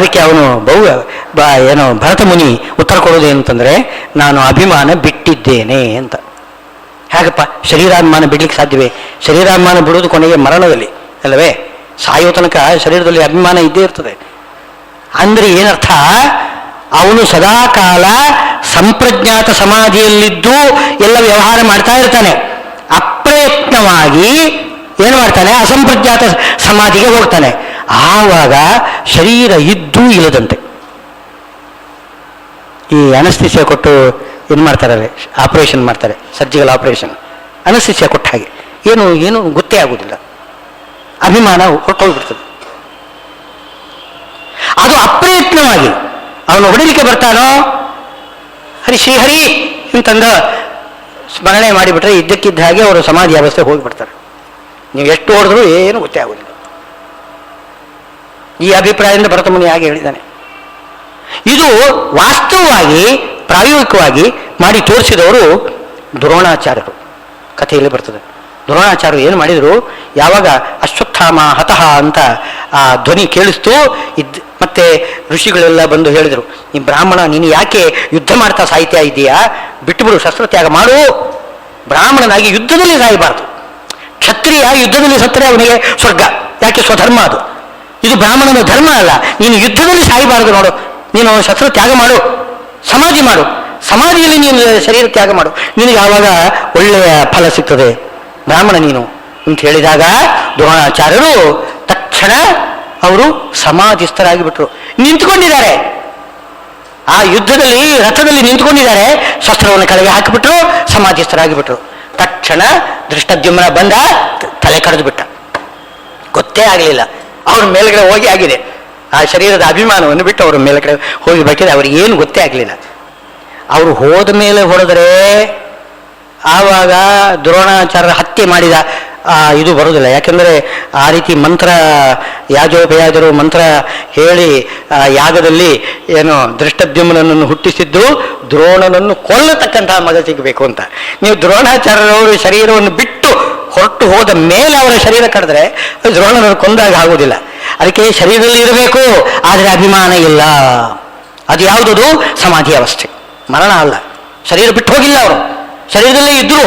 ಅದಕ್ಕೆ ಅವನು ಭರತ ಮುನಿ ಉತ್ತರ ಕೊಡೋದೇನಂತಂದರೆ, ನಾನು ಅಭಿಮಾನ ಬಿಟ್ಟಿದ್ದೇನೆ ಅಂತ. ಹೇಗಪ್ಪ ಶರೀರಾಭಿಮಾನ ಬಿಡ್ಲಿಕ್ಕೆ ಸಾಧ್ಯವೇ? ಶರೀರಾಭಿಮಾನ ಬಿಡುವುದು ಕೊನೆಗೆ ಮರಣದಲ್ಲಿ ಅಲ್ಲವೇ? ಸಾಯೋ ತನಕ ಶರೀರದಲ್ಲಿ ಅಭಿಮಾನ ಇದ್ದೇ ಇರ್ತದೆ. ಅಂದರೆ ಏನರ್ಥ? ಅವನು ಸದಾಕಾಲ ಸಂಪ್ರಜ್ಞಾತ ಸಮಾಧಿಯಲ್ಲಿದ್ದು ಎಲ್ಲ ವ್ಯವಹಾರ ಮಾಡ್ತಾ ಇರ್ತಾನೆ. ಅಪ್ರಯತ್ನವಾಗಿ ಏನು ಮಾಡ್ತಾನೆ? ಅಸಂಪ್ರಜ್ಞಾತ ಸಮಾಧಿಗೆ ಹೋಗ್ತಾನೆ. ಆವಾಗ ಶರೀರ ಇದ್ದೂ ಇಲ್ಲದಂತೆ. ಈ ಅನಸ್ಥಿಸಿಯಾ ಕೊಟ್ಟು ಏನು ಮಾಡ್ತಾರೆ? ಆಪರೇಷನ್ ಮಾಡ್ತಾರೆ, ಸರ್ಜಿಕಲ್ ಆಪರೇಷನ್. ಅನಸ್ಥಿಸಿಯಾ ಕೊಟ್ಟ ಹಾಗೆ ಏನು ಗೊತ್ತೇ ಆಗುವುದಿಲ್ಲ. ಅಭಿಮಾನ ಹೊರಟೋಗ್ಬಿಡ್ತದೆ. ಅದು ಅಪ್ರಯತ್ನವಾಗಿ ಅವನು ಹೊಡಿಲಿಕ್ಕೆ ಬರ್ತಾನೋ, ಹರಿ ಶ್ರೀಹರಿ ಅಂತಂದ ಸ್ಮರಣೆ ಮಾಡಿಬಿಟ್ರೆ ಇದ್ದಕ್ಕಿದ್ದ ಹಾಗೆ ಅವರು ಸಮಾಧಿ ಅವಸ್ಥೆ ಹೋಗಿಬಿಡ್ತಾರೆ. ನೀವು ಎಷ್ಟು ಹೊಡೆದ್ರೂ ಏನು ಗೊತ್ತೇ ಆಗುವುದಿಲ್ಲ. ಈ ಅಭಿಪ್ರಾಯದಿಂದ ಭರತಮುನಿ ಹಾಗೆ ಹೇಳಿದ್ದಾನೆ. ಇದು ವಾಸ್ತವವಾಗಿ ಪ್ರಾಯೋಗಿಕವಾಗಿ ಮಾಡಿ ತೋರಿಸಿದವರು ದ್ರೋಣಾಚಾರ್ಯರು. ಕಥೆಯಲ್ಲಿ ಬರ್ತದೆ. ದ್ರೋಣಾಚಾರ್ಯರು ಏನು ಮಾಡಿದರು? ಯಾವಾಗ ಅಶ್ವತ್ಥಾಮ ಹತಃ ಅಂತ ಆ ಧ್ವನಿ ಕೇಳಿಸ್ತು, ಮತ್ತೆ ಋಷಿಗಳೆಲ್ಲ ಬಂದು ಹೇಳಿದರು, ಈ ಬ್ರಾಹ್ಮಣ ನೀನು ಯಾಕೆ ಯುದ್ಧ ಮಾಡ್ತಾ ಸಾಯ್ತಾ ಇದ್ದೀಯಾ? ಬಿಟ್ಟುಬಿಡು, ಶಸ್ತ್ರತ್ಯಾಗ ಮಾಡು. ಬ್ರಾಹ್ಮಣನಾಗಿ ಯುದ್ಧದಲ್ಲಿ ಸಾಯಬಾರ್ದು. ಕ್ಷತ್ರಿಯ ಯುದ್ಧದಲ್ಲಿ ಸತ್ತರೆ ಅವನಿಗೆ ಸ್ವರ್ಗ. ಯಾಕೆ? ಸ್ವಧರ್ಮ ಅದು. ಇದು ಬ್ರಾಹ್ಮಣನ ಧರ್ಮ ಅಲ್ಲ. ನೀನು ಯುದ್ಧದಲ್ಲಿ ಸಾಯಬಾರದು. ನೋಡು, ನೀನು ಶಸ್ತ್ರ ತ್ಯಾಗ ಮಾಡು, ಸಮಾಧಿ ಮಾಡು. ಸಮಾಧಿಯಲ್ಲಿ ನೀನು ಶರೀರ ತ್ಯಾಗ ಮಾಡು, ನಿನಗೆ ಆವಾಗ ಒಳ್ಳೆಯ ಫಲ ಸಿಗ್ತದೆ. ಬ್ರಾಹ್ಮಣ ನೀನು ಅಂತ ಹೇಳಿದಾಗ ದ್ರೋಣಾಚಾರ್ಯರು ತಕ್ಷಣ ಅವರು ಸಮಾಧಿಸ್ಥರಾಗಿ ಬಿಟ್ರು. ನಿಂತ್ಕೊಂಡಿದ್ದಾರೆ, ಆ ಯುದ್ಧದಲ್ಲಿ ರಥದಲ್ಲಿ ನಿಂತ್ಕೊಂಡಿದ್ದಾರೆ. ಶಸ್ತ್ರವನ್ನು ಕೆಳಗೆ ಹಾಕಿಬಿಟ್ರು, ಸಮಾಧಿಸ್ಥರಾಗಿ ಬಿಟ್ರು. ತಕ್ಷಣ ದೃಷ್ಟದ್ಯುಮ್ನ ಬಂದ, ತಲೆ ಕಡಿದು ಬಿಟ್ಟ. ಗೊತ್ತೇ ಆಗಲಿಲ್ಲ. ಅವ್ರ ಮೇಲ್ಗಡೆ ಹೋಗಿ ಆಗಿದೆ. ಆ ಶರೀರದ ಅಭಿಮಾನವನ್ನು ಬಿಟ್ಟು ಅವರು ಮೇಲ್ಗಡೆ ಹೋಗಿ ಬೇಕಿದೆ. ಅವ್ರಿಗೆ ಏನು ಗೊತ್ತೇ ಆಗಲಿಲ್ಲ. ಅವರು ಹೋದ ಮೇಲೆ ಹೊಡೆದರೆ ಆವಾಗ ದ್ರೋಣಾಚಾರ್ಯರ ಹತ್ಯೆ ಮಾಡಿದ ಇದು ಬರೋದಿಲ್ಲ. ಯಾಕೆಂದರೆ ಆ ರೀತಿ ಮಂತ್ರ ಯಾಜೋಪಯಾಜರು ಮಂತ್ರ ಹೇಳಿ ಯಾಗದಲ್ಲಿ ಏನು ದೃಷ್ಟದ್ಯುಮ್ನನ್ನು ಹುಟ್ಟಿಸಿದ್ದು ದ್ರೋಣನನ್ನು ಕೊಲ್ಲತಕ್ಕಂತಹ ಮಗ ಸಿಗಬೇಕು ಅಂತ. ನೀವು ದ್ರೋಣಾಚಾರ್ಯರವರು ಶರೀರವನ್ನು ಬಿಟ್ಟು ಹೊರಟು ಹೋದ ಮೇಲೆ ಅವರ ಶರೀರ ಕಡಿದ್ರೆ ದ್ರೋಣನನ್ನು ಕೊಂದಾಗ ಆಗುವುದಿಲ್ಲ. ಅದಕ್ಕೆ ಶರೀರದಲ್ಲಿ ಇರಬೇಕು, ಆದರೆ ಅಭಿಮಾನ ಇಲ್ಲ. ಅದು ಯಾವುದದು? ಸಮಾಧಿ ಅವಸ್ಥೆ, ಮರಣ ಅಲ್ಲ. ಶರೀರ ಬಿಟ್ಟು ಹೋಗಿಲ್ಲ, ಅವರು ಶರೀರದಲ್ಲೇ ಇದ್ದರು.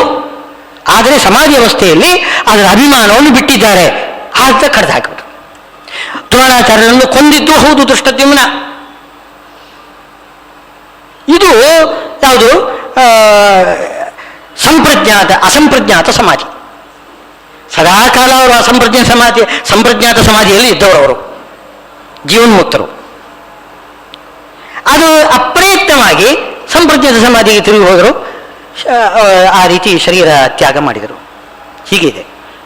ಆದರೆ ಸಮಾಧಿ ಅವಸ್ಥೆಯಲ್ಲಿ ಅದರ ಅಭಿಮಾನವನ್ನು ಬಿಟ್ಟಿದ್ದಾರೆ. ಆಗ ಕಡ್ದು ಹಾಕಿಬಿಟ್ರು. ದ್ರೋಣಾಚಾರ್ಯರನ್ನು ಕೊಂದಿದ್ದು ಹೌದು ದೃಷ್ಟದ್ಯುಮ್ನ. ಇದು ಯಾವುದು? ಅಸಂಪ್ರಜ್ಞಾತ ಸಮಾಧಿ. ಸದಾಕಾಲ ಅವರು ಸಂಪ್ರಜ್ಞಾತ ಸಮಾಧಿಯಲ್ಲಿ ಇದ್ದವರು, ಅವರು ಜೀವನ್ಮುಕ್ತರು. ಅದು ಅಪ್ರಯತ್ನವಾಗಿ ಸಂಪ್ರಜ್ಞಾತ ಸಮಾಧಿಗೆ ತಿರುಗಿ ಹೋದರು. ಆ ರೀತಿ ಶರೀರ ತ್ಯಾಗ ಮಾಡಿದರು. ಹೀಗಿದೆ.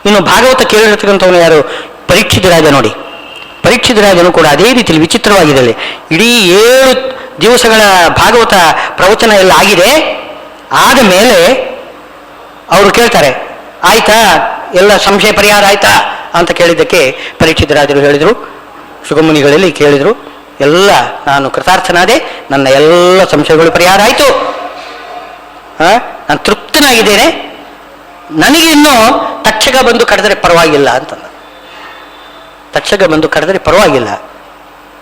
ಇನ್ನು ಭಾಗವತ ಕೇಳಿರ್ತಕ್ಕಂಥವನು ಯಾರು? ಪರೀಕ್ಷಿತ ರಾಜ. ನೋಡಿ, ಪರೀಕ್ಷಿತ ರಾಜನು ಕೂಡ ಅದೇ ರೀತಿಯಲ್ಲಿ ವಿಚಿತ್ರವಾಗಿದೆ. ಇಡೀ 7 ದಿವಸಗಳ ಭಾಗವತ ಪ್ರವಚನ ಎಲ್ಲ ಆಗಿದೆ. ಆದ ಮೇಲೆ ಅವರು ಕೇಳ್ತಾರೆ, ಆಯ್ತಾ ಎಲ್ಲ ಸಂಶಯ ಪರಿಹಾರ ಆಯ್ತಾ ಅಂತ ಕೇಳಿದ್ದಕ್ಕೆ ಪರೀಕ್ಷಿತ ರಾಜರು ಹೇಳಿದರು, ಶುಗಮುನಿಗಳಲ್ಲಿ ಕೇಳಿದರು, ಎಲ್ಲ ನಾನು ಕೃತಾರ್ಥನಾದೆ, ನನ್ನ ಎಲ್ಲ ಸಂಶಯಗಳು ಪರಿಹಾರ ಆಯಿತು, ನಾನು ತೃಪ್ತನಾಗಿದ್ದೇನೆ, ನನಗೆ ಇನ್ನೂ ತಕ್ಷಕ ಬಂದು ಕಡಿದ್ರೆ ಪರವಾಗಿಲ್ಲ ಅಂತಂದ. ತಕ್ಷಕ ಬಂದು ಕಡಿದ್ರೆ ಪರವಾಗಿಲ್ಲ.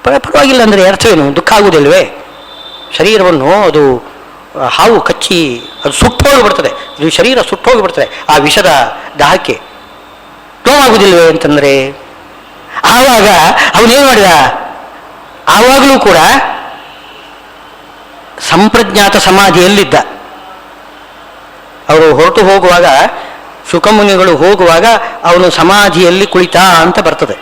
ಪರವಾಗಿಲ್ಲ ಅಂದರೆ ಅರ್ಥವೇನು? ದುಃಖ ಆಗುವುದಿಲ್ವೇ? ಶರೀರವನ್ನು ಅದು ಹಾವು ಕಚ್ಚಿ ಅದು ಸುಟ್ಟೋಗಿಬಿಡ್ತದೆ. ಇದು ಶರೀರ ಸುಟ್ಟೋಗಿಬಿಡ್ತದೆ ಆ ವಿಷದ ದಾಹಕ್ಕೆ. ನೋವಾಗುವುದಿಲ್ವೇ ಅಂತಂದರೆ ಆವಾಗ ಅವನೇನು ಮಾಡಿದ? ಆವಾಗಲೂ ಕೂಡ ಸಂಪ್ರಜ್ಞಾತ ಸಮಾಧಿಯಲ್ಲಿದ್ದ. ಅವರು ಹೊರಟು ಹೋಗುವಾಗ, ಶುಕಮುನಿಗಳು ಹೋಗುವಾಗ ಅವನು ಸಮಾಧಿಯಲ್ಲಿ ಕುಳಿತ ಅಂತ ಬರ್ತದೆ.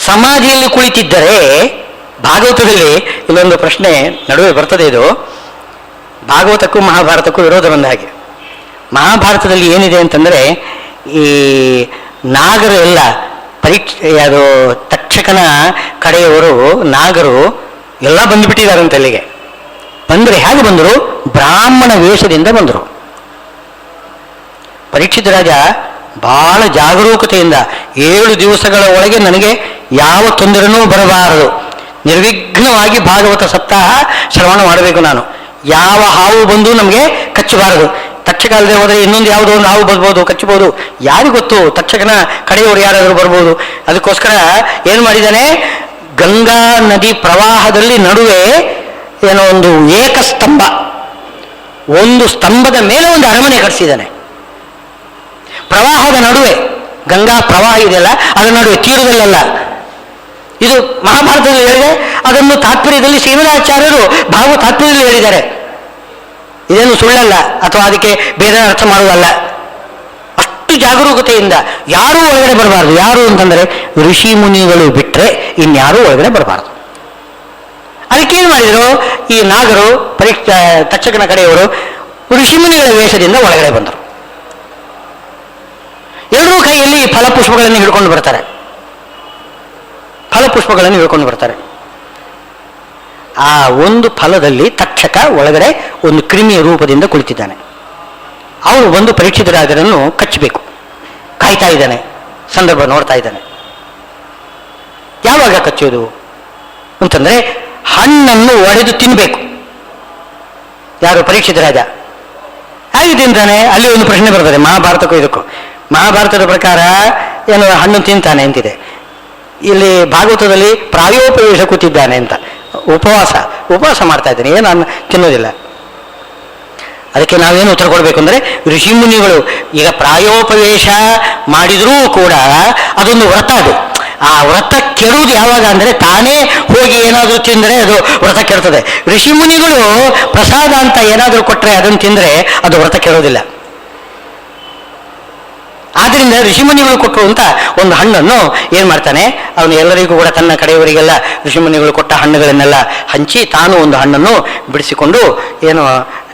ಸಮಾಧಿಯಲ್ಲಿ ಕುಳಿತಿದ್ದರೆ ಭಾಗವತದಲ್ಲಿ ಇಲ್ಲೊಂದು ಪ್ರಶ್ನೆ ನಡುವೆ ಬರ್ತದೆ. ಇದು ಭಾಗವತಕ್ಕೂ ಮಹಾಭಾರತಕ್ಕೂ ವಿರೋಧ ಬಂದ ಹಾಗೆ. ಮಹಾಭಾರತದಲ್ಲಿ ಏನಿದೆ ಅಂತಂದರೆ, ಈ ನಾಗರು ಎಲ್ಲ ಅದು ತಕ್ಷಕನ ಕಡೆಯವರು ನಾಗರು ಎಲ್ಲ ಬಂದುಬಿಟ್ಟಿದ್ದಾರಂತೆ ಅಲ್ಲಿಗೆ. ಬಂದರೆ ಹೇಗೆ ಬಂದರು? ಬ್ರಾಹ್ಮಣ ವೇಷದಿಂದ ಬಂದರು. ಪರೀಕ್ಷಿತ ರಾಜ ಬಹಳ ಜಾಗರೂಕತೆಯಿಂದ 7 ದಿವಸಗಳ ಒಳಗೆ ನನಗೆ ಯಾವ ತೊಂದರೆನೂ ಬರಬಾರದು, ನಿರ್ವಿಘ್ನವಾಗಿ ಭಾಗವತ ಸಪ್ತಾಹ ಶ್ರವಣ ಮಾಡಬೇಕು, ನಾನು ಯಾವ ಹಾವು ಬಂದು ನಮಗೆ ಕಚ್ಚಬಾರದು. ತಕ್ಷಕಾಲದೇ ಹೋದರೆ ಇನ್ನೊಂದು ಯಾವುದೋ ಒಂದು ಹಾವು ಬರ್ಬೋದು, ಕಚ್ಚಬಹುದು, ಯಾರಿಗೂ ಗೊತ್ತು, ತಕ್ಷಕನ ಕಡೆಯವರು ಯಾರಾದರೂ ಬರ್ಬೋದು. ಅದಕ್ಕೋಸ್ಕರ ಏನು ಮಾಡಿದ್ದಾನೆ? ಗಂಗಾ ನದಿ ಪ್ರವಾಹದಲ್ಲಿ ನಡುವೆ ಏನೋ ಒಂದು ಏಕಸ್ತಂಭ, ಒಂದು ಸ್ತಂಭದ ಮೇಲೆ ಒಂದು ಅರಮನೆ ಕಟ್ಟಿಸಿದ್ದಾನೆ. ಪ್ರವಾಹದ ನಡುವೆ, ಗಂಗಾ ಪ್ರವಾಹ ಇದೆಯಲ್ಲ ಅದರ ನಡುವೆ, ತೀರದಲ್ಲ. ಇದು ಮಹಾಭಾರತದಲ್ಲಿ ಹೇಳಿದೆ, ಅದನ್ನು ತಾತ್ಪರ್ಯದಲ್ಲಿ ಶ್ರೀಮದಾಚಾರ್ಯರು ಭಾಗವತ ತಾತ್ಪರ್ಯದಲ್ಲಿ ಹೇಳಿದ್ದಾರೆ. ಇದೇನು ಸುಳ್ಳಲ್ಲ ಅಥವಾ ಅದಕ್ಕೆ ಬೇರೆ ಅರ್ಥ ಮಾಡುವುದಲ್ಲ. ಅಷ್ಟು ಜಾಗರೂಕತೆಯಿಂದ ಯಾರೂ ಒಳಗಡೆ ಬರಬಾರ್ದು. ಯಾರು ಅಂತಂದರೆ ಋಷಿ ಮುನಿಗಳು ಬಿಟ್ಟರೆ ಇನ್ಯಾರೂ ಒಳಗಡೆ ಬರಬಾರ್ದು. ಅದಕ್ಕೇನು ಮಾಡಿದರು, ಈ ನಾಗರು ತಕ್ಷಕನ ಕಡೆಯವರು ಋಷಿಮುನಿಗಳ ವೇಷದಿಂದ ಒಳಗಡೆ ಬಂದರು. ಎರಡೂ ಕೈಯಲ್ಲಿ ಫಲಪುಷ್ಪಗಳನ್ನು ಹಿಡ್ಕೊಂಡು ಬರ್ತಾರೆ. ಫಲಪುಷ್ಪಗಳನ್ನು ಹಿಡ್ಕೊಂಡು ಬರ್ತಾರೆ. ಆ ಒಂದು ಫಲದಲ್ಲಿ ತಕ್ಷಕ ಒಳಗಡೆ ಒಂದು ಕ್ರಿಮಿಯ ರೂಪದಿಂದ ಕುಳಿತಿದ್ದಾನೆ. ಅವನು ಬಂದು ಪರೀಕ್ಷಿತರಾಜರನ್ನು ಕಚ್ಚಬೇಕು, ಕಾಯ್ತಾ ಇದ್ದಾನೆ, ಸಂದರ್ಭ ನೋಡ್ತಾ ಇದ್ದಾನೆ. ಯಾವಾಗ ಕಚ್ಚೋದು ಅಂತಂದ್ರೆ ಹಣ್ಣನ್ನು ಒಡೆದು ತಿನ್ನಬೇಕು. ಯಾರು ಪರೀಕ್ಷಿತ ರಾಜ ಹಾಗೆ ತಿಂತಾನೆ. ಅಲ್ಲಿ ಒಂದು ಪ್ರಶ್ನೆ ಬರ್ತದೆ ಮಹಾಭಾರತಕ್ಕೂ ಇದಕ್ಕೂ. ಮಹಾಭಾರತದ ಪ್ರಕಾರ ಏನು ಹಣ್ಣು ತಿಂತಾನೆ ಅಂತಿದೆ, ಇಲ್ಲಿ ಭಾಗವತದಲ್ಲಿ ಪ್ರಾಯೋಪವೇಶ ಕೂತಿದ್ದಾನೆ ಅಂತ. ಉಪವಾಸ ಮಾಡ್ತಾ ಇದ್ದಾನೆ, ಏನು ಅನ್ನ ತಿನ್ನೋದಿಲ್ಲ. ಅದಕ್ಕೆ ನಾವೇನು ಉತ್ತರ ಕೊಡಬೇಕು ಅಂದರೆ, ಋಷಿಮುನಿಗಳು ಈಗ ಪ್ರಾಯೋಪವೇಶ ಮಾಡಿದರೂ ಕೂಡ ಅದೊಂದು ವ್ರತ. ಅದು ಆ ವ್ರತ ಕೆಡುವುದು ಯಾವಾಗ ಅಂದರೆ ತಾನೇ ಹೋಗಿ ಏನಾದರೂ ತಿಂದರೆ ಅದು ವ್ರತ ಕೆಡ್ತದೆ. ಋಷಿಮುನಿಗಳು ಪ್ರಸಾದ ಅಂತ ಏನಾದರೂ ಕೊಟ್ಟರೆ ಅದನ್ನು ತಿಂದರೆ ಅದು ವ್ರತ ಕೆಡೋದಿಲ್ಲ. ಆದ್ದರಿಂದ ಋಷಿಮುನಿಗಳು ಕೊಟ್ಟರು ಅಂತ ಒಂದು ಹಣ್ಣನ್ನು ಏನು ಮಾಡ್ತಾನೆ, ಅವನು ಎಲ್ಲರಿಗೂ ಕೂಡ ತನ್ನ ಕಡೆಯವರಿಗೆಲ್ಲ ಋಷಿಮುನಿಗಳು ಕೊಟ್ಟ ಹಣ್ಣುಗಳನ್ನೆಲ್ಲ ಹಂಚಿ ತಾನು ಒಂದು ಹಣ್ಣನ್ನು ಬಿಡಿಸಿಕೊಂಡು ಏನು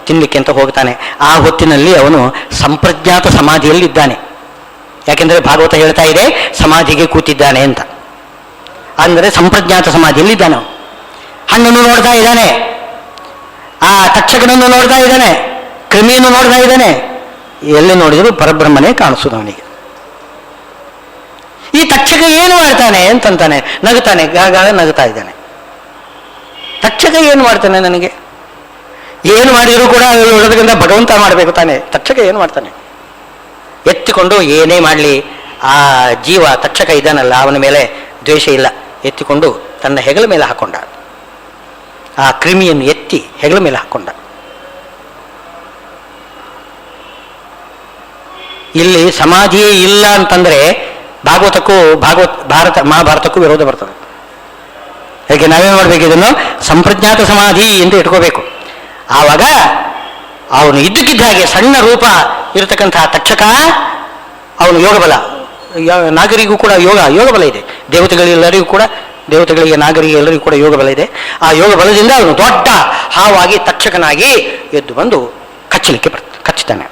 ತಿನ್ನಲಿಕ್ಕೆ ಅಂತ ಹೋಗ್ತಾನೆ. ಆ ಹೊತ್ತಿನಲ್ಲಿ ಅವನು ಸಂಪ್ರಜ್ಞಾತ ಸಮಾಧಿಯಲ್ಲಿದ್ದಾನೆ. ಯಾಕೆಂದರೆ ಭಾಗವತ ಹೇಳ್ತಾ ಇದೆ ಸಮಾಧಿಗೆ ಕೂತಿದ್ದಾನೆ ಅಂತ. ಅಂದರೆ ಸಂಪ್ರಜ್ಞಾತ ಸಮಾಧಿಯಲ್ಲಿದ್ದಾನೆ. ಹಣ್ಣನ್ನು ನೋಡ್ತಾ ಇದ್ದಾನೆ, ಆ ತಕ್ಷಕನನ್ನು ನೋಡ್ತಾ ಇದ್ದಾನೆ, ಕ್ರಿಮಿಯನ್ನು ನೋಡ್ತಾ ಇದ್ದಾನೆ. ಎಲ್ಲಿ ನೋಡಿದರೂ ಪರಬ್ರಹ್ಮನೇ ಕಾಣಿಸೋದು ಅವನಿಗೆ. ಈ ತಕ್ಷಕ ಏನು ಮಾಡ್ತಾನೆ ಅಂತಂತಾನೆ, ನಗುತ್ತಾನೆ, ಗಾಗ ನಗುತ್ತಾ ಇದ್ದಾನೆ. ತಕ್ಷಕ ಏನು ಮಾಡ್ತಾನೆ, ನನಗೆ ಏನು ಮಾಡಿದರೂ ಕೂಡ ಒಳಗಡೆಯಿಂದ ಭಗವಂತ ಮಾಡಬೇಕು ತಾನೆ. ತಕ್ಷಕ ಏನು ಮಾಡ್ತಾನೆ, ಎತ್ತಿಕೊಂಡು ಏನೇ ಮಾಡಲಿ ಆ ಜೀವ ತಕ್ಷಕ ಇದ್ದಾನಲ್ಲ ಅವನ ಮೇಲೆ ದ್ವೇಷ ಇಲ್ಲ, ಎತ್ತಿಕೊಂಡು ತನ್ನ ಹೆಗಲ ಮೇಲೆ ಹಾಕೊಂಡ. ಆ ಕ್ರಿಮಿಯನ್ನು ಎತ್ತಿ ಹೆಗಲ ಮೇಲೆ ಹಾಕೊಂಡ. ಇಲ್ಲಿ ಸಮಾಧಿಯೇ ಇಲ್ಲ ಅಂತಂದ್ರೆ ಭಾಗವತಕ್ಕೂ ಮಹಾಭಾರತಕ್ಕೂ ವಿರೋಧ ಬರ್ತದೆ. ಹೇಗೆ ನಾವೇನು ಮಾಡಬೇಕು, ಇದನ್ನು ಸಂಪ್ರಜ್ಞಾತ ಸಮಾಧಿ ಎಂದು ಇಟ್ಕೋಬೇಕು. ಆವಾಗ ಅವನು ಇದ್ದಕ್ಕಿದ್ದ ಹಾಗೆ ಸಣ್ಣ ರೂಪ ಇರತಕ್ಕಂತಹ ತಕ್ಷಕ ಅವನು ಯೋಗಬಲ, ನಾಗರಿಗೂ ಕೂಡ ಯೋಗಬಲ ಇದೆ. ದೇವತೆಗಳೆಲ್ಲರಿಗೂ ಕೂಡ, ದೇವತೆಗಳಿಗೆ ನಾಗರಿಗೆ ಎಲ್ಲರಿಗೂ ಕೂಡ ಯೋಗಬಲ ಇದೆ. ಆ ಯೋಗ ಬಲದಿಂದ ಅವನು ದೊಡ್ಡ ಹಾವಾಗಿ ತಕ್ಷಕನಾಗಿ ಎದ್ದು ಬಂದು ಕಚ್ಚುತ್ತಾನೆ.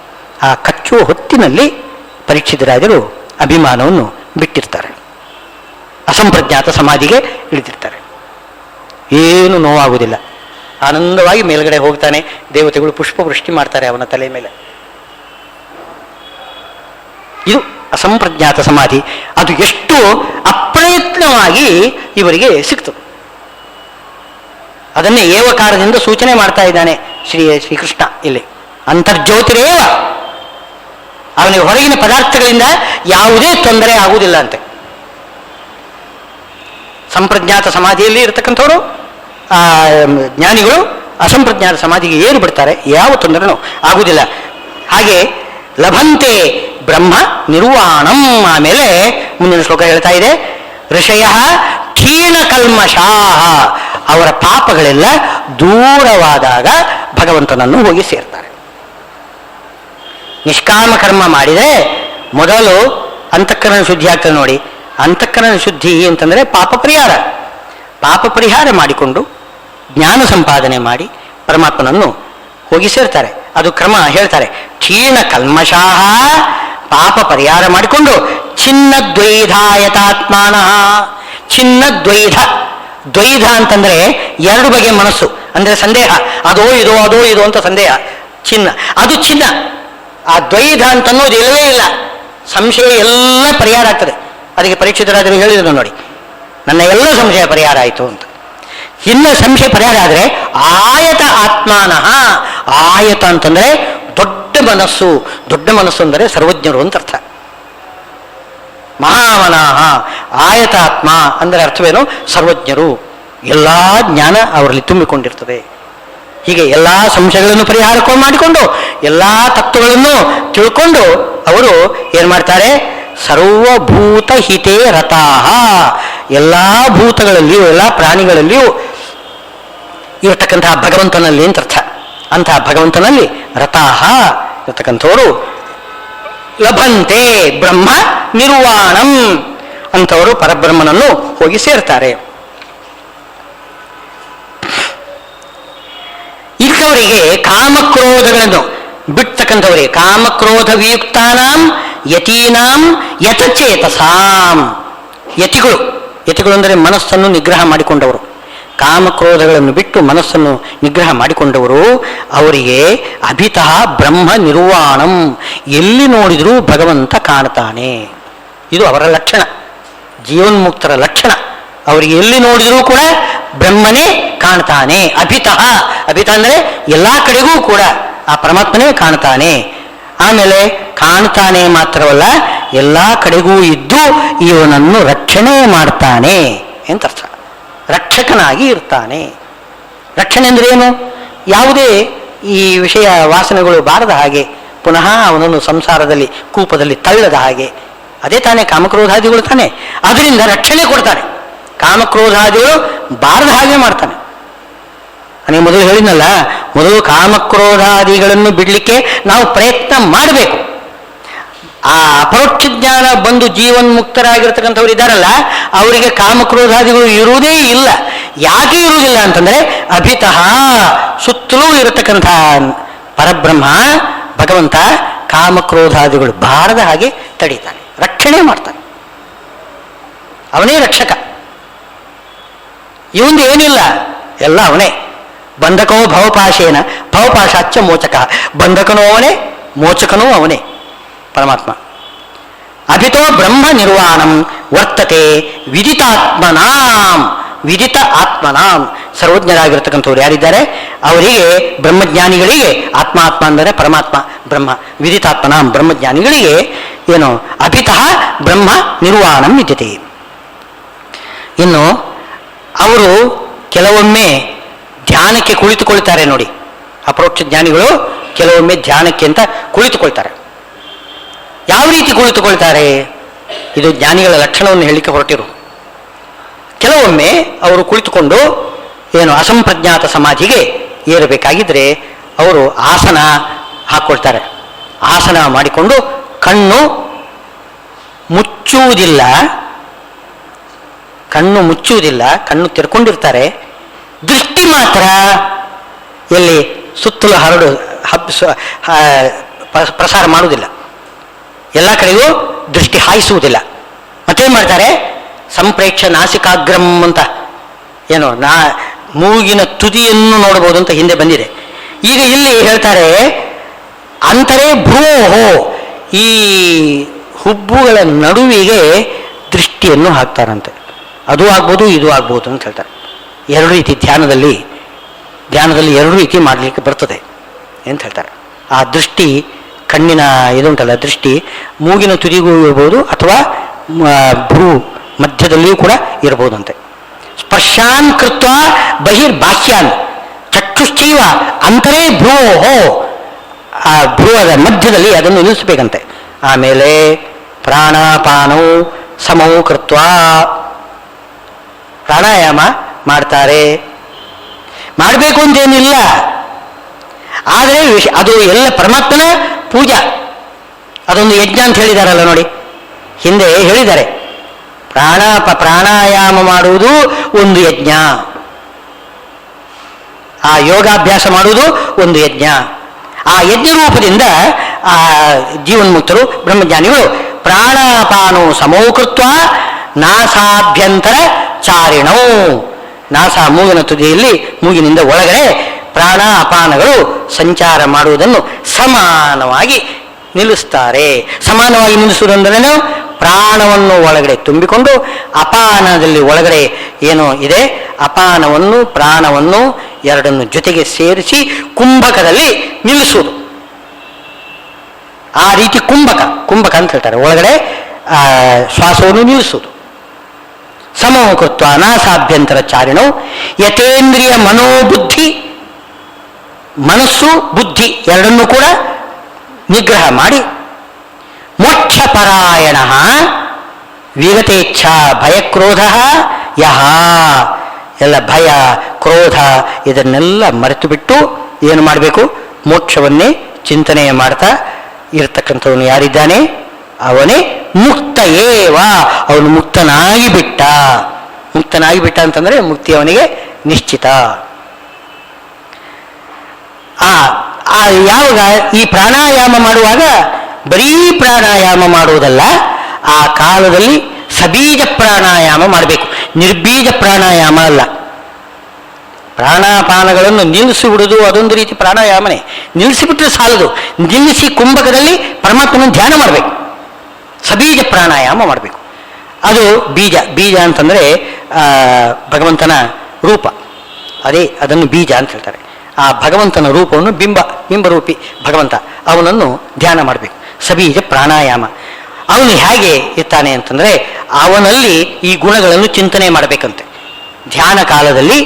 ಆ ಕಚ್ಚುವ ಹೊತ್ತಿನಲ್ಲಿ ಪರೀಕ್ಷಿತರಾಜರು ಅಭಿಮಾನವನ್ನು ಬಿಟ್ಟಿರ್ತಾರೆ, ಅಸಂಪ್ರಜ್ಞಾತ ಸಮಾಧಿಗೆ ಇಳಿದಿರ್ತಾರೆ. ಏನು ನೋವಾಗುವುದಿಲ್ಲ, ಆನಂದವಾಗಿ ಮೇಲ್ಗಡೆ ಹೋಗ್ತಾನೆ. ದೇವತೆಗಳು ಪುಷ್ಪವೃಷ್ಟಿ ಮಾಡ್ತಾರೆ ಅವನ ತಲೆ ಮೇಲೆ. ಇದು ಅಸಂಪ್ರಜ್ಞಾತ ಸಮಾಧಿ. ಅದು ಎಷ್ಟು ಅಪ್ರಯತ್ನವಾಗಿ ಇವರಿಗೆ ಸಿಕ್ತು ಅದನ್ನೇ ಏವಕಾರದಿಂದ ಸೂಚನೆ ಮಾಡ್ತಾ ಇದ್ದಾನೆ ಶ್ರೀಕೃಷ್ಣ ಇಲ್ಲಿ. ಅಂತರ್ಜ್ಯೋತಿರೇವ, ಅವನಿಗೆ ಹೊರಗಿನ ಪದಾರ್ಥಗಳಿಂದ ಯಾವುದೇ ತೊಂದರೆ ಆಗುವುದಿಲ್ಲ ಅಂತೆ. ಸಂಪ್ರಜ್ಞಾತ ಸಮಾಧಿಯಲ್ಲಿ ಇರತಕ್ಕಂಥವರು ಜ್ಞಾನಿಗಳು ಅಸಂಪ್ರಜ್ಞಾತ ಸಮಾಧಿಗೆ ಏರು ಬಿಡ್ತಾರೆ, ಯಾವ ತೊಂದರೆನೂ ಆಗುವುದಿಲ್ಲ. ಹಾಗೆ ಲಭಂತೆ ಬ್ರಹ್ಮ ನಿರ್ವಾಣಂ. ಆಮೇಲೆ ಮುಂದಿನ ಶ್ಲೋಕ ಹೇಳ್ತಾ ಇದೆ, ಋಷಯ ಕ್ಷೀಣ ಕಲ್ಮಷಾಹ, ಅವರ ಪಾಪಗಳೆಲ್ಲ ದೂರವಾದಾಗ ಭಗವಂತನನ್ನು ಹೋಗಿ ಸೇರ್ತಾರೆ. ನಿಷ್ಕಾಮ ಕರ್ಮ ಮಾಡಿದರೆ ಮೊದಲು ಅಂತಃಕರಣ ಶುದ್ಧಿ ಆಗ್ತದೆ ನೋಡಿ. ಅಂತಃಕರಣ ಶುದ್ಧಿ ಅಂತಂದರೆ ಪಾಪ ಪರಿಹಾರ ಮಾಡಿಕೊಂಡು ಜ್ಞಾನ ಸಂಪಾದನೆ ಮಾಡಿ ಪರಮಾತ್ಮನನ್ನು ಹೋಗಿ ಸೇರ್ತಾರೆ. ಅದು ಕ್ರಮ ಹೇಳ್ತಾರೆ. ಕ್ಷೀಣ ಕಲ್ಮಷಾಹ, ಪಾಪ ಪರಿಹಾರ ಮಾಡಿಕೊಂಡು ಛಿನ್ನದ್ವೈಧಾಯತಾತ್ಮಾನಃ. ದ್ವೈಧ ಅಂತಂದ್ರೆ ಎರಡು ಬಗೆಯ ಮನಸ್ಸು, ಅಂದ್ರೆ ಸಂದೇಹ, ಅದೋ ಇದೋ ಅಂತ ಸಂದೇಹ. ಅದು ಚಿನ್ನ. ಆ ದ್ವೈಧ ಅಂತನ್ನೋದು ಇಲ್ಲವೇ ಇಲ್ಲ. ಸಂಶಯ ಎಲ್ಲ ಪರಿಹಾರ ಆಗ್ತದೆ. ಅದಕ್ಕೆ ಪರೀಕ್ಷಿತರಾದರು ಹೇಳಿದ್ರು ನೋಡಿ, ನನ್ನ ಎಲ್ಲ ಸಂಶಯ ಪರಿಹಾರ ಆಯಿತು ಅಂತ. ಇನ್ನು ಸಂಶಯ ಪರಿಹಾರ ಆದರೆ ಆಯತ ಆತ್ಮಾನಃ. ಆಯತ ಅಂತಂದ್ರೆ ದೊಡ್ಡ ಮನಸ್ಸು ಅಂದರೆ ಸರ್ವಜ್ಞರು ಅಂತ ಅರ್ಥ. ಮಹಾಮನಾಹ. ಆಯತಾತ್ಮ ಅಂದರೆ ಅರ್ಥವೇನು? ಸರ್ವಜ್ಞರು, ಎಲ್ಲ ಜ್ಞಾನ ಅವರಲ್ಲಿ ತುಂಬಿಕೊಂಡಿರ್ತದೆ. ಹೀಗೆ ಎಲ್ಲ ಸಂಶಯಗಳನ್ನು ಪರಿಹಾರ ಮಾಡಿಕೊಂಡು ಎಲ್ಲ ತತ್ವಗಳನ್ನು ತಿಳ್ಕೊಂಡು ಅವರು ಏನು ಮಾಡ್ತಾರೆ? ಸರ್ವಭೂತ ಹಿತೇ ರತಾಹ. ಎಲ್ಲ ಭೂತಗಳಲ್ಲಿಯೂ ಎಲ್ಲ ಪ್ರಾಣಿಗಳಲ್ಲಿಯೂ ಇರತಕ್ಕಂತಹ ಭಗವಂತನಲ್ಲಿ ಅಂತ ಅರ್ಥ. ಅಂತಹ ಭಗವಂತನಲ್ಲಿ ರತಾಹ ಇರತಕ್ಕಂಥವರು ಲಭಂತೆ ಬ್ರಹ್ಮ ನಿರ್ವಾಣಂ ಅಂಥವರು ಪರಬ್ರಹ್ಮನನ್ನು ಹೋಗಿ ಸೇರ್ತಾರೆ. ಇಂಥವರಿಗೆ ಕಾಮಕ್ರೋಧಗಳನ್ನು ಬಿಡ್ತಕ್ಕಂಥವರಿಗೆ, ಕಾಮಕ್ರೋಧ ವಿಯುಕ್ತಾನಾಂ ಯತೀನಾಂ ಯತಚೇತಸಾಂ. ಯತಿಗಳು ಅಂದರೆ ಮನಸ್ಸನ್ನು ನಿಗ್ರಹ ಮಾಡಿಕೊಂಡವರು. ಕಾಮಕ್ರೋಧಗಳನ್ನು ಬಿಟ್ಟು ಮನಸ್ಸನ್ನು ನಿಗ್ರಹ ಮಾಡಿಕೊಂಡವರು, ಅವರಿಗೆ ಅಭಿತಃ ಬ್ರಹ್ಮ ನಿರ್ವಾಣಂ, ಎಲ್ಲಿ ನೋಡಿದರೂ ಭಗವಂತ ಕಾಣ್ತಾನೆ. ಇದು ಅವರ ಲಕ್ಷಣ, ಜೀವನ್ಮುಕ್ತರ ಲಕ್ಷಣ. ಅವರಿಗೆ ಎಲ್ಲಿ ನೋಡಿದರೂ ಕೂಡ ಬ್ರಹ್ಮನೇ ಕಾಣ್ತಾನೆ. ಅಭಿತಃ ಅಂದರೆ ಎಲ್ಲ ಕಡೆಗೂ ಕೂಡ ಆ ಪರಮಾತ್ಮನೇ ಕಾಣ್ತಾನೆ. ಆಮೇಲೆ ಕಾಣ್ತಾನೆ ಮಾತ್ರವಲ್ಲ, ಎಲ್ಲ ಕಡೆಗೂ ಇದ್ದು ಇವನನ್ನು ರಕ್ಷಣೆ ಮಾಡ್ತಾನೆ ಅಂತ ಅರ್ಥ. ರಕ್ಷಕನಾಗಿ ಇರ್ತಾನೆ. ರಕ್ಷಣೆ ಅಂದ್ರೆ ಏನು? ಯಾವುದೇ ಈ ವಿಷಯ ವಾಸನೆಗಳು ಬಾರದ ಹಾಗೆ, ಪುನಃ ಅವನನ್ನು ಸಂಸಾರದಲ್ಲಿ ಕೂಪದಲ್ಲಿ ತಳ್ಳದ ಹಾಗೆ. ಅದೇ ತಾನೇ ಕಾಮಕ್ರೋಧಾದಿಗಳು ತಾನೆ. ಅದರಿಂದ ರಕ್ಷಣೆ ಕೊಡ್ತಾನೆ. ಕಾಮಕ್ರೋಧಾದಿಗಳು ಬಾರದ ಹಾಗೆ ಮಾಡ್ತಾನೆ. ನನಗೆ ಮೊದಲು ಹೇಳಿದ್ನಲ್ಲ, ಮೊದಲು ಕಾಮಕ್ರೋಧಾದಿಗಳನ್ನು ಬಿಡಲಿಕ್ಕೆ ನಾವು ಪ್ರಯತ್ನ ಮಾಡಬೇಕು. ಆ ಅಪರೋಕ್ಷ ಜ್ಞಾನ ಬಂದು ಜೀವನ್ಮುಕ್ತರಾಗಿರ್ತಕ್ಕಂಥವ್ರು ಇದ್ದಾರಲ್ಲ, ಅವರಿಗೆ ಕಾಮಕ್ರೋಧಾದಿಗಳು ಇರುವುದೇ ಇಲ್ಲ. ಯಾಕೆ ಇರುವುದಿಲ್ಲ ಅಂತಂದ್ರೆ, ಅಭಿತಃ ಸುತ್ತಲೂ ಇರತಕ್ಕಂಥ ಪರಬ್ರಹ್ಮ ಭಗವಂತ ಕಾಮಕ್ರೋಧಾದಿಗಳು ಬಾರದ ಹಾಗೆ ತಡೀತಾನೆ, ರಕ್ಷಣೆ ಮಾಡ್ತಾನೆ. ಅವನೇ ರಕ್ಷಕ. ಇವಂದು ಏನಿಲ್ಲ, ಎಲ್ಲ ಅವನೇ. ಬಂಧಕೋ ಭವಪಾಶೇನ ಭವಪಾಶಾಚ್ಚ ಮೋಚಕ. ಬಂಧಕನೂ ಅವನೇ, ಮೋಚಕನೂ ಅವನೇ ಪರಮಾತ್ಮ. ಅಭಿತೋ ಬ್ರಹ್ಮ ನಿರ್ವಾಣಂ ವರ್ತತೆ ವಿದಿತಾತ್ಮನಾಂ. ವಿದಿತ ಆತ್ಮನಾಂ, ಸರ್ವಜ್ಞರಾಗಿರ್ತಕ್ಕಂಥವ್ರು ಯಾರಿದ್ದಾರೆ ಅವರಿಗೆ, ಬ್ರಹ್ಮಜ್ಞಾನಿಗಳಿಗೆ, ಆತ್ಮ ಅಂದರೆ ಪರಮಾತ್ಮ ಬ್ರಹ್ಮ, ವಿದಿತಾತ್ಮನಾಂ ಬ್ರಹ್ಮಜ್ಞಾನಿಗಳಿಗೆ ಏನು ಅಭಿತಃ ಬ್ರಹ್ಮ ನಿರ್ವಾಣಂ ವಿದ್ಯತೆ. ಇನ್ನು ಅವರು ಕೆಲವೊಮ್ಮೆ ಧ್ಯಾನಕ್ಕೆ ಕುಳಿತುಕೊಳ್ತಾರೆ ನೋಡಿ. ಅಪರೋಕ್ಷ ಜ್ಞಾನಿಗಳು ಕೆಲವೊಮ್ಮೆ ಧ್ಯಾನಕ್ಕೆ ಅಂತ ಕುಳಿತುಕೊಳ್ತಾರೆ. ಯಾವ ರೀತಿ ಕುಳಿತುಕೊಳ್ತಾರೆ? ಇದು ಜ್ಞಾನಿಗಳ ಲಕ್ಷಣವನ್ನು ಹೇಳಿಕೆ ಹೊರಟಿರು. ಕೆಲವೊಮ್ಮೆ ಅವರು ಕುಳಿತುಕೊಂಡು ಏನು ಅಸಂಪ್ರಜ್ಞಾತ ಸಮಾಧಿಗೆ ಏರಬೇಕಾಗಿದ್ರೆ ಅವರು ಆಸನ ಹಾಕ್ಕೊಳ್ತಾರೆ. ಆಸನ ಮಾಡಿಕೊಂಡು ಕಣ್ಣು ಮುಚ್ಚುವುದಿಲ್ಲ, ಕಣ್ಣು ತೆರ್ಕೊಂಡಿರ್ತಾರೆ. ದೃಷ್ಟಿ ಮಾತ್ರ ಎಲ್ಲಿ ಸುತ್ತಲೂ ಪ್ರಸಾರ ಮಾಡುವುದಿಲ್ಲ, ಎಲ್ಲ ಕಡೆಗೂ ದೃಷ್ಟಿ ಹಾಯಿಸುವುದಿಲ್ಲ. ಮತ್ತೇನು ಮಾಡ್ತಾರೆ? ಸಂಪ್ರೇಕ್ಷ ನಾಸಿಕಾಗ್ರಂ ಅಂತ, ಏನು ಮೂಗಿನ ತುದಿಯನ್ನು ನೋಡಬಹುದು ಅಂತ ಹಿಂದೆ ಬಂದಿದೆ. ಈಗ ಇಲ್ಲಿ ಹೇಳ್ತಾರೆ ಅಂತರೇ ಭ್ರೂಹೋ, ಈ ಹುಬ್ಬುಗಳ ನಡುವಿಗೆ ದೃಷ್ಟಿಯನ್ನು ಹಾಕ್ತಾರಂತೆ. ಅದು ಆಗ್ಬೋದು, ಇದು ಆಗ್ಬೋದು ಅಂತ ಹೇಳ್ತಾರೆ. ಎರಡು ರೀತಿ ಧ್ಯಾನದಲ್ಲಿ ಎರಡು ರೀತಿ ಮಾಡಲಿಕ್ಕೆ ಬರ್ತದೆ ಅಂತ ಹೇಳ್ತಾರೆ. ಆ ದೃಷ್ಟಿ ಕಣ್ಣಿನ ಇದುಂಟಲ್ಲ, ದೃಷ್ಟಿ ಮೂಗಿನ ತುದಿಗೂ ಇರ್ಬೋದು ಅಥವಾ ಭ್ರೂ ಮಧ್ಯದಲ್ಲಿಯೂ ಕೂಡ ಇರ್ಬೋದಂತೆ. ಸ್ಪರ್ಶಾನ್ ಕೃತ್ವ ಬಹಿರ್ಬಾಹ್ಯಾನ್ ಚಕ್ಷುಶ್ಚೈವ ಅಂತರೇ ಭ್ರೂಹೋ, ಆ ಭ್ರೂವದ ಮಧ್ಯದಲ್ಲಿ ಅದನ್ನು ನಿಲ್ಲಿಸಬೇಕಂತೆ. ಆಮೇಲೆ ಪ್ರಾಣಾಪಾನವು ಸಮವು ಕೃತ್ವ, ಪ್ರಾಣಾಯಾಮ ಮಾಡ್ತಾರೆ. ಮಾಡಬೇಕು ಅಂತೇನಿಲ್ಲ, ಆದರೆ ಅದು ಎಲ್ಲ ಪರಮಾತ್ಮನ ಪೂಜಾ, ಅದೊಂದು ಯಜ್ಞ ಅಂತ ಹೇಳಿದಾರಲ್ಲ ನೋಡಿ, ಹಿಂದೆ ಹೇಳಿದ್ದಾರೆ. ಪ್ರಾಣಾಯಾಮ ಮಾಡುವುದು ಒಂದು ಯಜ್ಞ, ಆ ಯೋಗಾಭ್ಯಾಸ ಮಾಡುವುದು ಒಂದು ಯಜ್ಞ. ಆ ಯಜ್ಞ ರೂಪದಿಂದ ಆ ಜೀವನ್ಮುಕ್ತರು ಬ್ರಹ್ಮಜ್ಞಾನಿಗಳು ಪ್ರಾಣಾಪಾನೋ ಸಮೋಕೃತ್ವ ನಾಸಾಭ್ಯಂತರ ಚಾರಿಣೌ, ನಾಸ ಮೂಗಿನ ತುದಿಯಲ್ಲಿ ಮೂಗಿನಿಂದ ಒಳಗಡೆ ಪ್ರಾಣ ಅಪಾನಗಳು ಸಂಚಾರ ಮಾಡುವುದನ್ನು ಸಮಾನವಾಗಿ ನಿಲ್ಲಿಸ್ತಾರೆ. ಸಮಾನವಾಗಿ ನಿಲ್ಲಿಸುವುದಂದ್ರೇನು? ಪ್ರಾಣವನ್ನು ಒಳಗಡೆ ತುಂಬಿಕೊಂಡು ಅಪಾನದಲ್ಲಿ ಒಳಗಡೆ ಏನು ಇದೆ, ಅಪಾನವನ್ನು ಪ್ರಾಣವನ್ನು ಎರಡನ್ನು ಜೊತೆಗೆ ಸೇರಿಸಿ ಕುಂಭಕದಲ್ಲಿ ನಿಲ್ಲಿಸುವುದು. ಆ ರೀತಿ ಕುಂಭಕ ಅಂತ ಹೇಳ್ತಾರೆ. ಒಳಗಡೆ ಶ್ವಾಸವನ್ನು ನಿಲ್ಲಿಸುವುದು. ಸಮೋಕೃತ್ವ ನಾಸಾಭ್ಯಂತರ ಚಾರಿಣವು ಯತೇಂದ್ರಿಯ ಮನೋಬುದ್ಧಿ, ಮನಸ್ಸು ಬುದ್ಧಿ ಎರಡನ್ನೂ ಕೂಡ ನಿಗ್ರಹ ಮಾಡಿ ಮೋಕ್ಷಪರಾಯಣ ವಿಗತೇಚ್ಛಾ ಭಯಕ್ರೋಧ ಯಹ, ಎಲ್ಲ ಭಯ ಕ್ರೋಧ ಇದನ್ನೆಲ್ಲ ಮರೆತು ಬಿಟ್ಟು ಏನು ಮಾಡಬೇಕು? ಮೋಕ್ಷವನ್ನೇ ಚಿಂತನೆ ಮಾಡ್ತಾ ಇರತಕ್ಕಂಥವನು ಯಾರಿದ್ದಾನೆ ಅವನೇ ಮುಕ್ತ ಏವ, ಅವನು ಮುಕ್ತನಾಗಿ ಬಿಟ್ಟ. ಮುಕ್ತನಾಗಿ ಬಿಟ್ಟ ಅಂತಂದರೆ ಮುಕ್ತಿ ಅವನಿಗೆ ನಿಶ್ಚಿತ. ಯಾವಾಗ ಈ ಪ್ರಾಣಾಯಾಮ ಮಾಡುವಾಗ ಬರೀ ಪ್ರಾಣಾಯಾಮ ಮಾಡುವುದಲ್ಲ, ಆ ಕಾಲದಲ್ಲಿ ಸಬೀಜ ಪ್ರಾಣಾಯಾಮ ಮಾಡಬೇಕು, ನಿರ್ಬೀಜ ಪ್ರಾಣಾಯಾಮ ಅಲ್ಲ. ಪ್ರಾಣಾಪಾನಗಳನ್ನು ನಿಲ್ಲಿಸಿ ಬಿಡುವುದು ಅದೊಂದು ರೀತಿ ಪ್ರಾಣಾಯಾಮನೇ. ನಿಲ್ಲಿಸಿಬಿಟ್ರೆ ಸಾಲದು, ನಿಲ್ಲಿಸಿ ಕುಂಭಕದಲ್ಲಿ ಪರಮಾತ್ಮನ ಧ್ಯಾನ ಮಾಡಬೇಕು, ಸಬೀಜ ಪ್ರಾಣಾಯಾಮ ಮಾಡಬೇಕು. ಅದು ಬೀಜ. ಬೀಜ ಅಂತಂದರೆ ಭಗವಂತನ ರೂಪ, ಅದೇ ಅದನ್ನು ಬೀಜ ಅಂತ ಹೇಳ್ತಾರೆ. ಆ ಭಗವಂತನ ರೂಪವನ್ನು ಬಿಂಬರೂಪಿ ಭಗವಂತ, ಅವನನ್ನು ಧ್ಯಾನ ಮಾಡಬೇಕು, ಸಬೀಜ ಪ್ರಾಣಾಯಾಮ. ಅವನು ಹೇಗೆ ಇರ್ತಾನೆ ಅಂತಂದರೆ ಅವನಲ್ಲಿ ಈ ಗುಣಗಳನ್ನು ಚಿಂತನೆ ಮಾಡಬೇಕಂತೆ. ಧ್ಯಾನ ಕಾಲದಲ್ಲಿ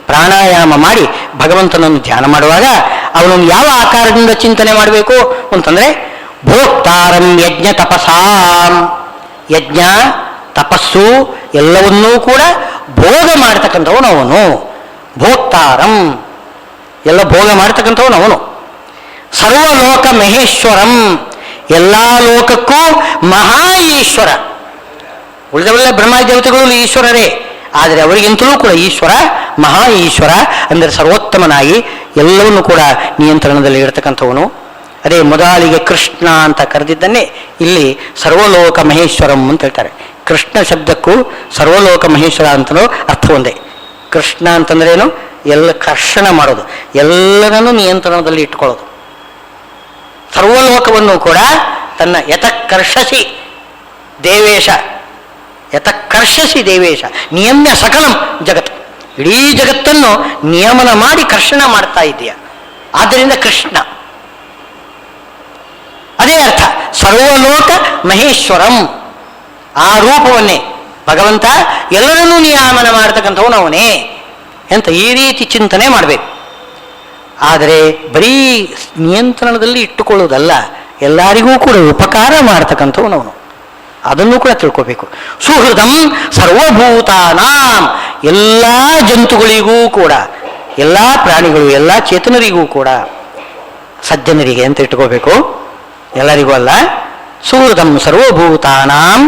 ಪ್ರಾಣಾಯಾಮ ಮಾಡಿ ಭಗವಂತನನ್ನು ಧ್ಯಾನ ಮಾಡುವಾಗ ಅವನನ್ನು ಯಾವ ಆಕಾರದಿಂದ ಚಿಂತನೆ ಮಾಡಬೇಕು ಅಂತಂದರೆ ಭೋಕ್ತಾರಂ ಯಜ್ಞ ತಪಸಾಂ, ಯಜ್ಞ ತಪಸ್ಸು ಎಲ್ಲವನ್ನೂ ಕೂಡ ಭೋಗ ಮಾಡ್ತಕ್ಕಂಥವನು ಅವನು. ಭೋಕ್ತಾರಂ ಎಲ್ಲ ಭೋಗ ಮಾಡ್ತಕ್ಕಂಥವನು ಅವನು. ಸರ್ವಲೋಕ ಮಹೇಶ್ವರಂ, ಎಲ್ಲ ಲೋಕಕ್ಕೂ ಮಹಾ ಈಶ್ವರ. ಉಳಿದವೆಲ್ಲ ಬ್ರಹ್ಮದೇವತೆಗಳು ಈಶ್ವರರೇ, ಆದರೆ ಅವರಿಗಿಂತಲೂ ಕೂಡ ಈಶ್ವರ ಮಹಾ ಈಶ್ವರ ಅಂದರೆ ಸರ್ವೋತ್ತಮನಾಗಿ ಎಲ್ಲವನ್ನೂ ಕೂಡ ನಿಯಂತ್ರಣದಲ್ಲಿ ಇರತಕ್ಕಂಥವನು. ಅದೇ ಮೊದಲಿಗೆ ಕೃಷ್ಣ ಅಂತ ಕರೆದಿದ್ದನ್ನೇ ಇಲ್ಲಿ ಸರ್ವಲೋಕ ಮಹೇಶ್ವರಂ ಅಂತ ಹೇಳ್ತಾರೆ. ಕೃಷ್ಣ ಶಬ್ದಕ್ಕೂ ಸರ್ವಲೋಕ ಮಹೇಶ್ವರ ಅಂತಲೂ ಅರ್ಥ ಒಂದೇ. ಕೃಷ್ಣ ಅಂತಂದ್ರೇನು? ಎಲ್ಲ ಕರ್ಷಣ ಮಾಡೋದು, ಎಲ್ಲರನ್ನೂ ನಿಯಂತ್ರಣದಲ್ಲಿ ಇಟ್ಕೊಳ್ಳೋದು. ಸರ್ವಲೋಕವನ್ನು ಕೂಡ ತನ್ನ ಯತಕರ್ಷಸಿ ದೇವೇಶ, ಯತಕರ್ಷಸಿ ದೇವೇಶ ನಿಯಮ್ಯ ಸಕಲಂ ಜಗತ್, ಇಡೀ ಜಗತ್ತನ್ನು ನಿಯಮನ ಮಾಡಿ ಕರ್ಷಣ ಮಾಡ್ತಾ ಇದೆಯಾ, ಆದ್ದರಿಂದ ಕೃಷ್ಣ. ಅದೇ ಅರ್ಥ ಸರ್ವಲೋಕ ಮಹೇಶ್ವರಂ. ಆ ರೂಪವನ್ನೇ ಭಗವಂತ ಎಲ್ಲರನ್ನೂ ನಿಯಾಮನ ಮಾಡತಕ್ಕಂಥವನು ಅವನೇ ಅಂತ ಈ ರೀತಿ ಚಿಂತನೆ ಮಾಡಬೇಕು. ಆದರೆ ಬರೀ ನಿಯಂತ್ರಣದಲ್ಲಿ ಇಟ್ಟುಕೊಳ್ಳೋದಲ್ಲ, ಎಲ್ಲರಿಗೂ ಕೂಡ ಉಪಕಾರ ಮಾಡತಕ್ಕಂಥವನು ಅವನು, ಅದನ್ನು ಕೂಡ ತಿಳ್ಕೋಬೇಕು. ಸುಹೃದಂ ಸರ್ವಭೂತಾನಾಂ, ಎಲ್ಲ ಜಂತುಗಳಿಗೂ ಕೂಡ, ಎಲ್ಲ ಪ್ರಾಣಿಗಳು, ಎಲ್ಲ ಚೇತನರಿಗೂ ಕೂಡ, ಸಜ್ಜನರಿಗೆ ಅಂತ ಇಟ್ಕೋಬೇಕು, ಎಲ್ಲರಿಗೂ ಅಲ್ಲ. ಸುಹೃದಂ ಸರ್ವಭೂತಾನಾಂ,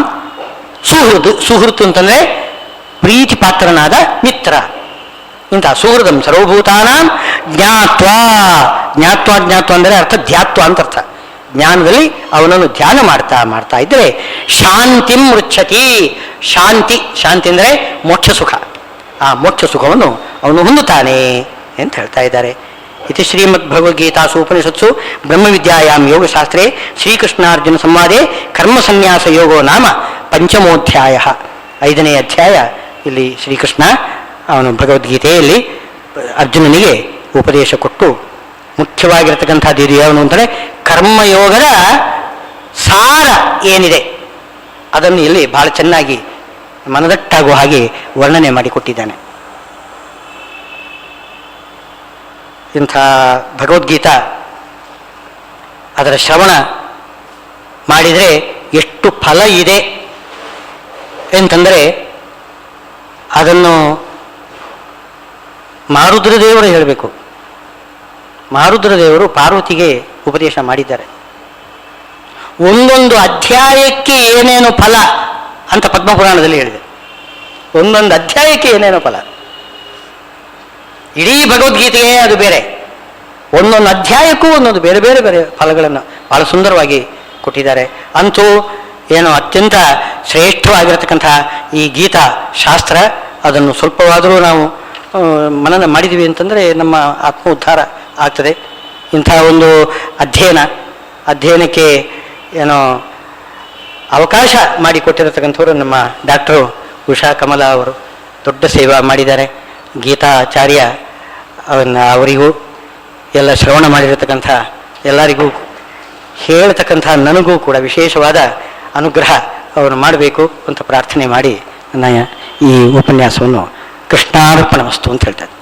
ಸುಹೃತ್ ಅಂತಂದರೆ ಪ್ರೀತಿ ಪಾತ್ರನಾದ ಮಿತ್ರ. ಇಂಥ ಸುಹೃದಂ ಸರ್ವಭೂತಾನಾಂ ಜ್ಞಾತ್ವ, ಜ್ಞಾತ್ವ ಅಂದರೆ ಅರ್ಥ ಧ್ಯಾತ್ವ ಅಂತ ಅರ್ಥ. ಜ್ಞಾನದಲ್ಲಿ ಅವನನ್ನು ಧ್ಯಾನ ಮಾಡ್ತಾ ಇದ್ದರೆ ಶಾಂತಿಂ ಮೃಚ್ಛತಿ, ಶಾಂತಿ ಅಂದರೆ ಮೋಕ್ಷ ಸುಖ. ಆ ಮೋಕ್ಷ ಸುಖವನ್ನು ಅವನು ಹೊಂದುತ್ತಾನೆ ಅಂತ ಹೇಳ್ತಾ ಇದ್ದಾರೆ. ಇತಿ ಶ್ರೀಮದ್ ಭಗವದ್ಗೀತಾಸು ಉಪನಿಷತ್ಸು ಬ್ರಹ್ಮವಿದ್ಯಾಯಾಂ ಯೋಗಶಾಸ್ತ್ರೇ ಶ್ರೀಕೃಷ್ಣಾರ್ಜುನ ಸಂವಾದೇ ಕರ್ಮಸನ್ಯಾಸ ಯೋಗೋ ನಾಮ ಪಂಚಮೋಧ್ಯಾಯ. 5ನೇ ಅಧ್ಯಾಯ. ಇಲ್ಲಿ ಶ್ರೀಕೃಷ್ಣ ಅವನು ಭಗವದ್ಗೀತೆಯಲ್ಲಿ ಅರ್ಜುನನಿಗೆ ಉಪದೇಶ ಕೊಟ್ಟು ಮುಖ್ಯವಾಗಿರ್ತಕ್ಕಂಥದ್ದು ಇದು ಯಾವನು ಅಂದರೆ ಕರ್ಮಯೋಗದ ಸಾರ ಏನಿದೆ ಅದನ್ನು ಇಲ್ಲಿ ಬಹಳ ಚೆನ್ನಾಗಿ ಮನದಟ್ಟಾಗುವ ಹಾಗೆ ವರ್ಣನೆ ಮಾಡಿಕೊಟ್ಟಿದ್ದಾನೆ. ಇಂಥ ಭಗವದ್ಗೀತಾ ಅದರ ಶ್ರವಣ ಮಾಡಿದರೆ ಎಷ್ಟು ಫಲ ಇದೆ ಅಂತಂದರೆ ಅದನ್ನು ಮಾರುದ್ರ ದೇವರು ಹೇಳಬೇಕು. ಮಾರುದ್ರ ದೇವರು ಪಾರ್ವತಿಗೆ ಉಪದೇಶ ಮಾಡಿದ್ದಾರೆ. ಒಂದೊಂದು ಅಧ್ಯಾಯಕ್ಕೆ ಏನೇನು ಫಲ ಅಂತ ಪದ್ಮಪುರಾಣದಲ್ಲಿ ಹೇಳಿದೆ. ಒಂದೊಂದು ಅಧ್ಯಾಯಕ್ಕೆ ಏನೇನು ಫಲ, ಇಡೀ ಭಗವದ್ಗೀತೆಯೇ ಅದು ಬೇರೆ. ಒಂದೊಂದು ಅಧ್ಯಾಯಕ್ಕೂ ಒಂದೊಂದು ಬೇರೆ ಬೇರೆ ಬೇರೆ ಫಲಗಳನ್ನು ಬಹಳ ಸುಂದರವಾಗಿ ಕೊಟ್ಟಿದ್ದಾರೆ. ಅಂತೂ ಏನು ಅತ್ಯಂತ ಶ್ರೇಷ್ಠವಾಗಿರತಕ್ಕಂಥ ಈ ಗೀತಾ ಶಾಸ್ತ್ರ, ಅದನ್ನು ಸ್ವಲ್ಪವಾದರೂ ನಾವು ಮನನ ಮಾಡಿದ್ದೀವಿ ಅಂತಂದರೆ ನಮ್ಮ ಆತ್ಮ ಉದ್ಧಾರ ಆಗ್ತದೆ. ಇಂಥ ಒಂದು ಅಧ್ಯಯನಕ್ಕೆ ಏನೋ ಅವಕಾಶ ಮಾಡಿಕೊಟ್ಟಿರತಕ್ಕಂಥವರು ನಮ್ಮ ಡಾಕ್ಟರು ಉಷಾ ಕಮಲ ಅವರು ದೊಡ್ಡ ಸೇವಾ ಮಾಡಿದ್ದಾರೆ. ಗೀತಾಚಾರ್ಯ ಅವರಿಗೂ ಎಲ್ಲ ಶ್ರವಣ ಮಾಡಿರತಕ್ಕಂಥ ಎಲ್ಲರಿಗೂ ಹೇಳ್ತಕ್ಕಂಥ ನನಗೂ ಕೂಡ ವಿಶೇಷವಾದ ಅನುಗ್ರಹ ಅವರು ಮಾಡಬೇಕು ಅಂತ ಪ್ರಾರ್ಥನೆ ಮಾಡಿ ನನ್ನ ಈ ಉಪನ್ಯಾಸವನ್ನು ಕೃಷ್ಣಾರ್ಪಣ ವಸ್ತು ಅಂತ ಹೇಳ್ತಾರೆ.